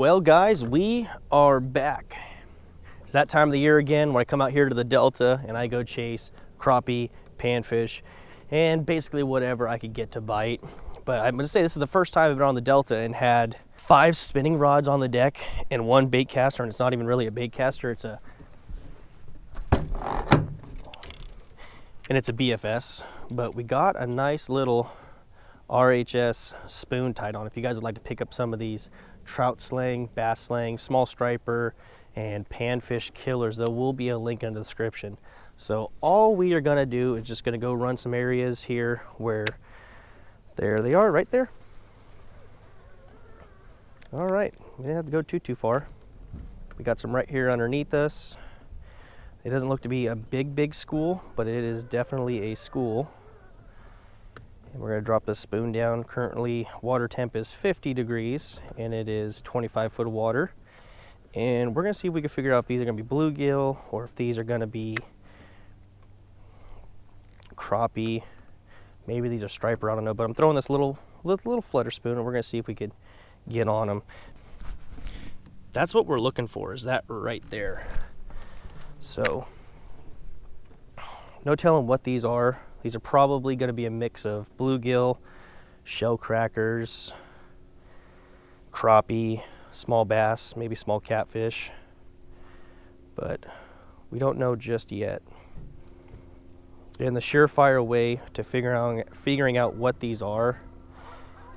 Well guys, we are back. It's that time of the year again when I come out here to the Delta and I go chase crappie, panfish, and basically whatever I could get to bite. But I'm gonna say this is the first time I've been on the Delta and had 5 spinning rods on the deck and 1 bait caster, and it's not even really a bait caster, it's a BFS. But we got a nice little RHS spoon tied on. If you guys would like to pick up some of these trout slang, bass slang, small striper, and panfish killers, there will be a link in the description. So all we are gonna do is just gonna go run some areas here where, there they are right there. All right, we didn't have to go too far. We got some right here underneath us. It doesn't look to be a big school, but it is definitely a school. And we're gonna drop this spoon down. Currently, water temp is 50 degrees and it is 25 foot of water. And we're gonna see if we can figure out if these are gonna be bluegill or if these are gonna be crappie. Maybe these are striper, I don't know, but I'm throwing this little flutter spoon and we're gonna see if we could get on them. That's what we're looking for, is that right there. So, no telling what these are. These are probably going to be a mix of bluegill, shellcrackers, crappie, small bass, maybe small catfish, but we don't know just yet. And the surefire way to figuring out what these are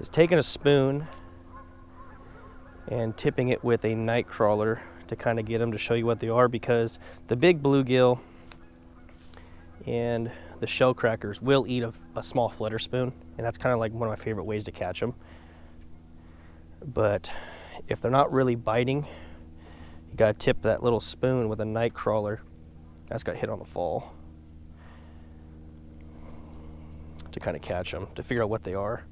is taking a spoon and tipping it with a night crawler to kind of get them to show you what they are, because the big bluegill and the shellcrackers will eat a small flutter spoon, and that's kind of like one of my favorite ways to catch them. But if they're not really biting, you gotta tip that little spoon with a night crawler. That's got hit on the fall to kind of catch them, to figure out what they are.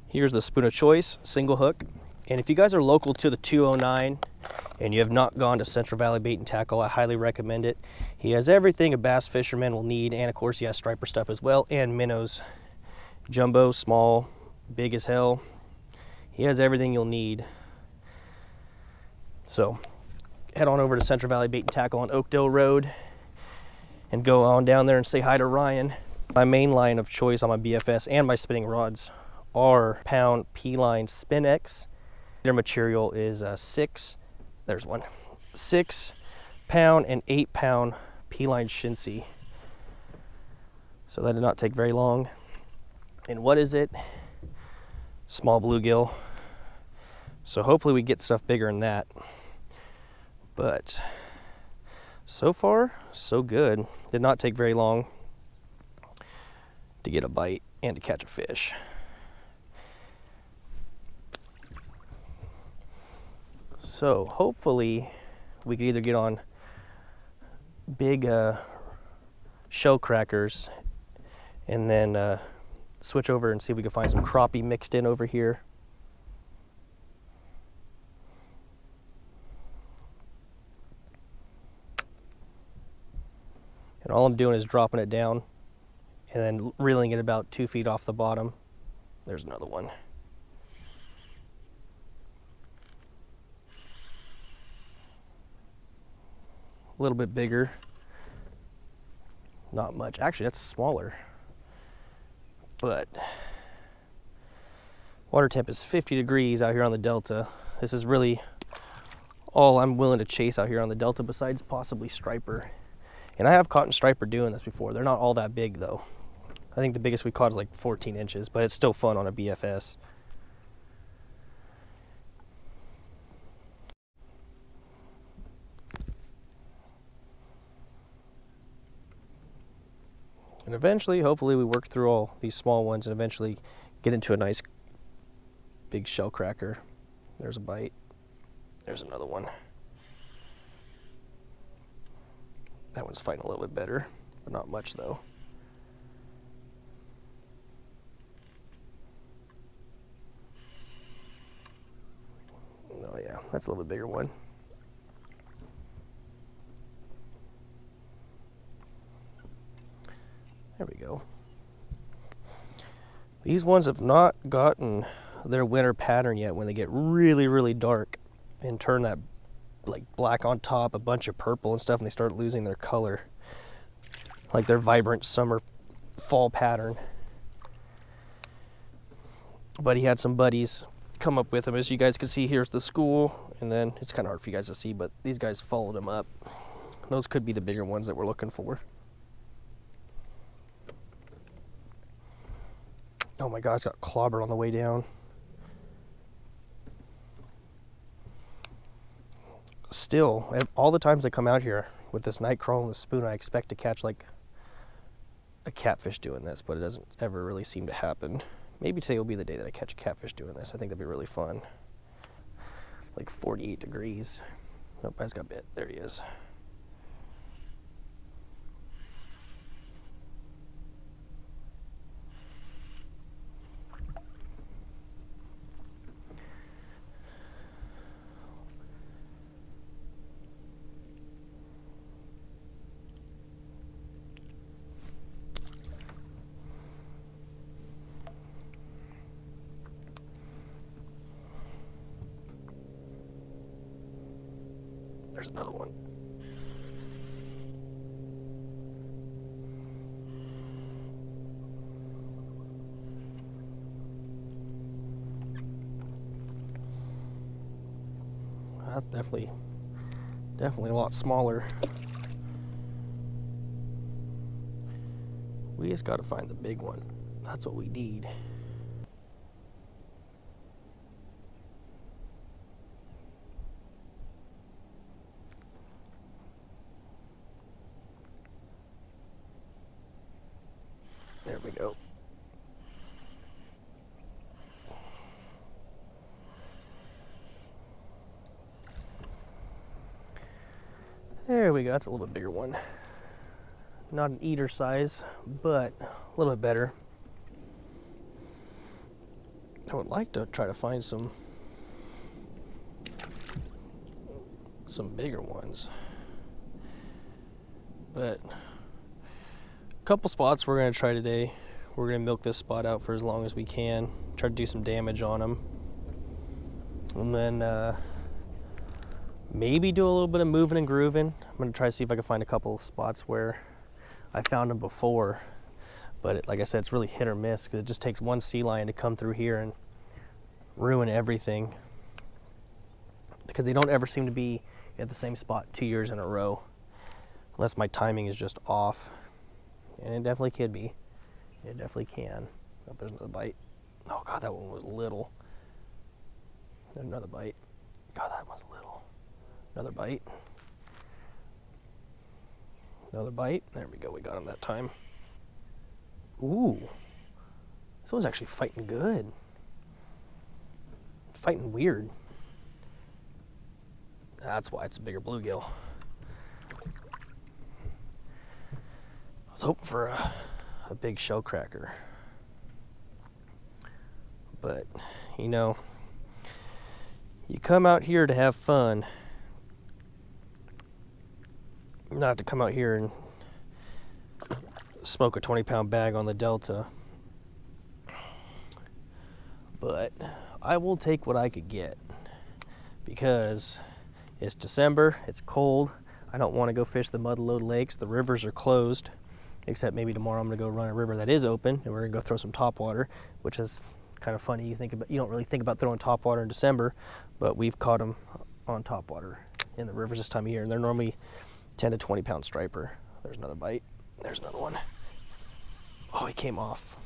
Here's the spoon of choice, single hook. And if you guys are local to the 209 and you have not gone to Central Valley Bait and Tackle, I highly recommend it. He has everything a bass fisherman will need, and of course he has striper stuff as well, and minnows. Jumbo, small, big as hell. He has everything you'll need. So head on over to Central Valley Bait and Tackle on Oakdale Road and go on down there and say hi to Ryan. My main line of choice on my BFS and my spinning rods are pound P-line Spin X. Their material is 6 pound and 8 pound P-line Shinsi. So that did not take very long. And what is it? Small bluegill. So hopefully we get stuff bigger than that. But so far, so good. Did not take very long to get a bite and to catch a fish. So hopefully we could either get on big shellcrackers and then switch over and see if we can find some crappie mixed in over here. And all I'm doing is dropping it down and then reeling it about 2 feet off the bottom. There's another one. A little bit bigger, not much. Actually, that's smaller. But water temp is 50 degrees out here on the Delta. This is really all I'm willing to chase out here on the Delta, besides possibly striper. And I have caught striper doing this before. They're not all that big though. I think the biggest we caught is like 14 inches, but it's still fun on a BFS. And eventually, hopefully, we work through all these small ones and eventually get into a nice big shell cracker. There's a bite. There's another one. That one's fighting a little bit better, but not much though. Oh yeah, that's a little bit bigger one. There we go. These ones have not gotten their winter pattern yet when they get really, really dark and turn that like black on top, a bunch of purple and stuff, and they start losing their color. Like their vibrant summer fall pattern. But he had some buddies come up with him. As you guys can see, here's the school, and then it's kind of hard for you guys to see, but these guys followed him up. Those could be the bigger ones that we're looking for. Oh my God, it's got clobbered on the way down. Still, all the times I come out here with this night crawl and the spoon, I expect to catch like a catfish doing this, but it doesn't ever really seem to happen. Maybe today will be the day that I catch a catfish doing this. I think that'd be really fun. Like 48 degrees. Nope, I just got bit. There he is. There's another one. That's definitely a lot smaller. We just got to find the big one. That's what we need. There we go. There we go. That's a little bit bigger one. Not an eater size, but a little bit better. I would like to try to find some bigger ones. But a couple spots we're going to try today. We're going to milk this spot out for as long as we can. Try to do some damage on them. And then maybe do a little bit of moving and grooving. I'm going to try to see if I can find a couple of spots where I found them before. But like I said, it's really hit or miss because it just takes one sea lion to come through here and ruin everything. Because they don't ever seem to be at the same spot 2 years in a row. Unless my timing is just off. And it definitely could be. It definitely can. Oh, there's another bite. Oh God, that one was little. There's another bite. God, that one's little. Another bite. Another bite. There we go. We got him that time. Ooh. This one's actually fighting good. Fighting weird. That's why it's a bigger bluegill. I was hoping for a big shellcracker. But, you know, you come out here to have fun. Not to come out here and smoke a 20-pound bag on the Delta. But I will take what I could get. Because it's December, it's cold. I don't want to go fish the mud-load lakes. The rivers are closed. Except maybe tomorrow I'm going to go run a river that is open, and we're going to go throw some topwater, which is kind of funny. You don't really think about throwing topwater in December, but we've caught them on topwater in the rivers this time of year, and they're normally 10 to 20 pound striper. There's another bite. There's another one. Oh, he came off.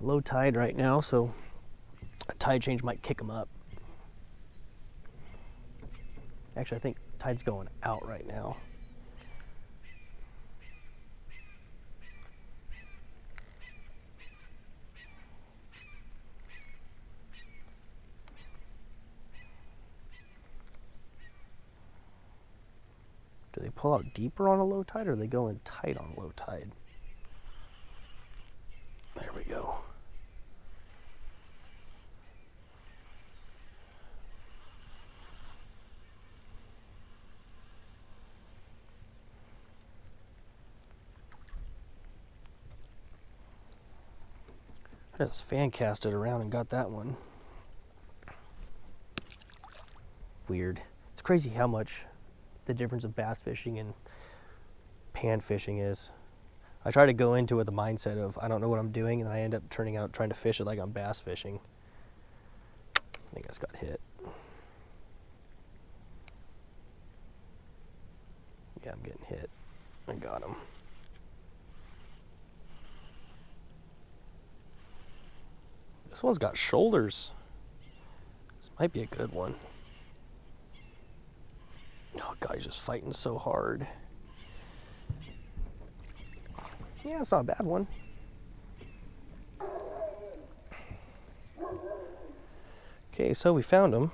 Low tide right now, so a tide change might kick them up. Actually, I think tide's going out right now. Do they pull out deeper on a low tide, or are they going tight on low tide? There we go. I just fan casted around and got that one. Weird. It's crazy how much the difference of bass fishing and pan fishing is. I try to go into it with the mindset of I don't know what I'm doing, and I end up turning out trying to fish it like I'm bass fishing. I think I just got hit. Yeah, I'm getting hit. I got him. This one's got shoulders. This might be a good one. Oh God, he's just fighting so hard. Yeah, it's not a bad one. Okay, so we found them.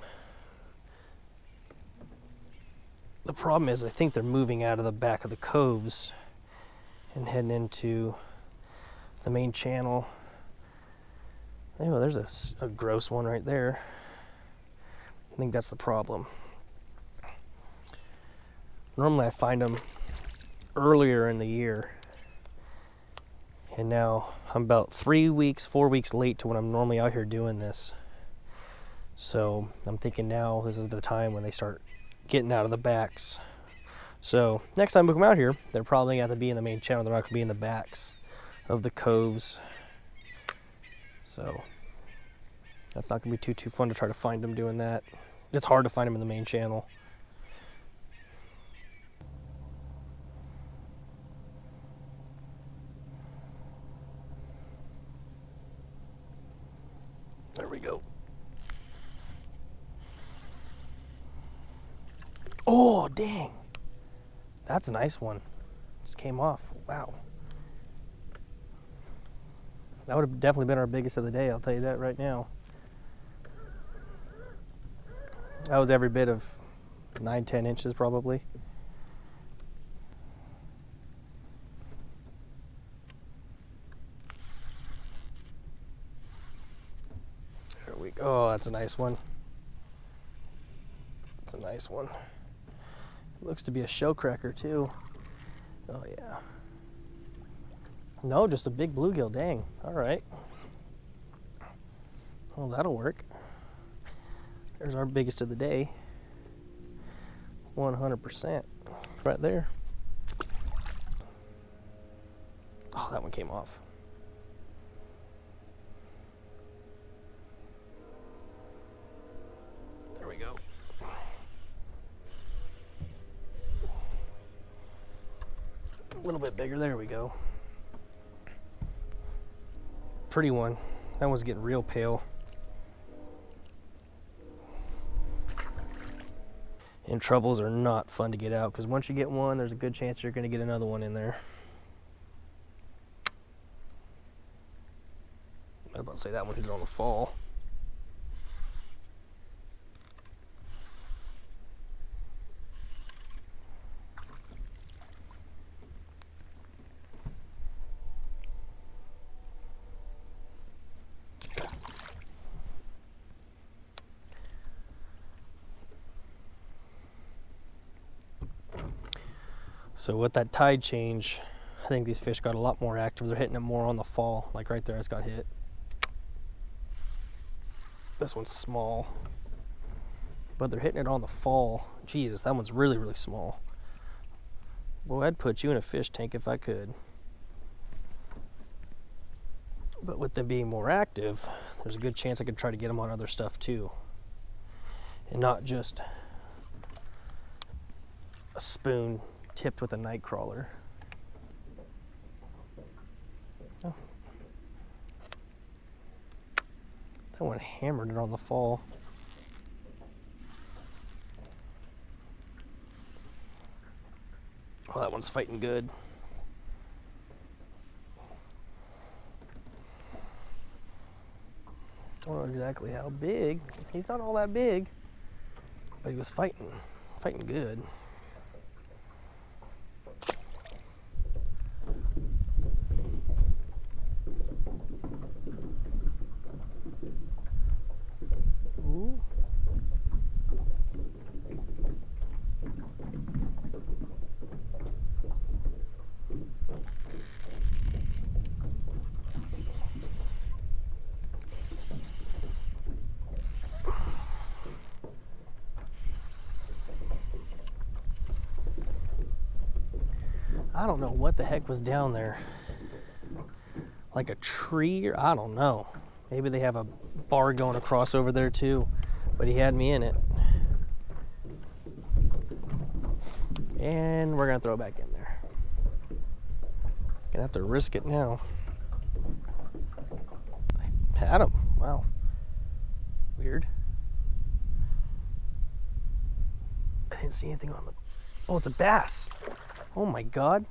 The problem is I think they're moving out of the back of the coves and heading into the main channel. Anyway, there's a gross one right there. I think that's the problem. Normally I find them earlier in the year, and now I'm about 3 weeks, 4 weeks late to when I'm normally out here doing this. So I'm thinking now this is the time when they start getting out of the backs. So next time we come out here, they're probably going to have to be in the main channel. They're not going to be in the backs of the coves. So that's not going to be too fun to try to find them doing that. It's hard to find them in the main channel. There we go. Oh, dang. That's a nice one. Just came off. Wow. That would have definitely been our biggest of the day, I'll tell you that right now. That was every bit of 9-10 inches probably. There we go. Oh, that's a nice one. That's a nice one. It looks to be a shellcracker too. Oh yeah. No, just a big bluegill. Dang. All right. Well, that'll work. There's our biggest of the day. 100%. Right there. Oh, that one came off. There we go. A little bit bigger. There we go. Pretty one. That one's getting real pale. And troubles are not fun to get out because once you get one, there's a good chance you're going to get another one in there. I was about to say that one hit it on the fall. So with that tide change, I think these fish got a lot more active. They're hitting it more on the fall. Like right there, I just got hit. This one's small, but they're hitting it on the fall. Jesus, that one's really, really small. Boy, I'd put you in a fish tank if I could. But with them being more active, there's a good chance I could try to get them on other stuff too. And not just a spoon tipped with a night crawler. Oh. That one hammered it on the fall. Oh, that one's fighting good. Don't know exactly how big. He's not all that big, but he was fighting good. Ooh. I don't know what the heck was down there. Like a tree, or I don't know. Maybe they have a bar going across over there too, but he had me in it. And we're gonna throw it back in there. Gonna have to risk it now. I had him. Wow. Weird. I didn't see anything on the... Oh, it's a bass. Oh my God.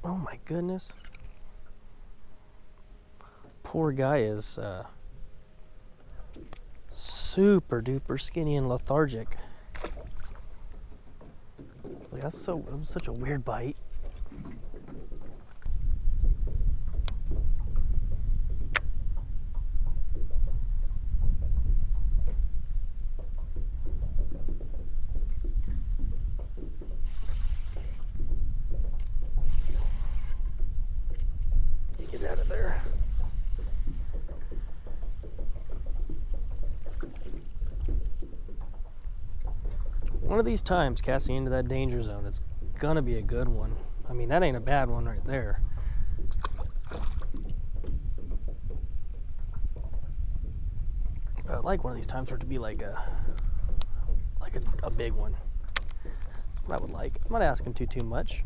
Oh my goodness. Poor guy is super duper skinny and lethargic. Like, that was such a weird bite. Get out of there. One of these times, casting into that danger zone, it's gonna be a good one. I mean, that ain't a bad one right there. But I'd like one of these times for it to be like a big one. That's what I would like. I'm not asking too much.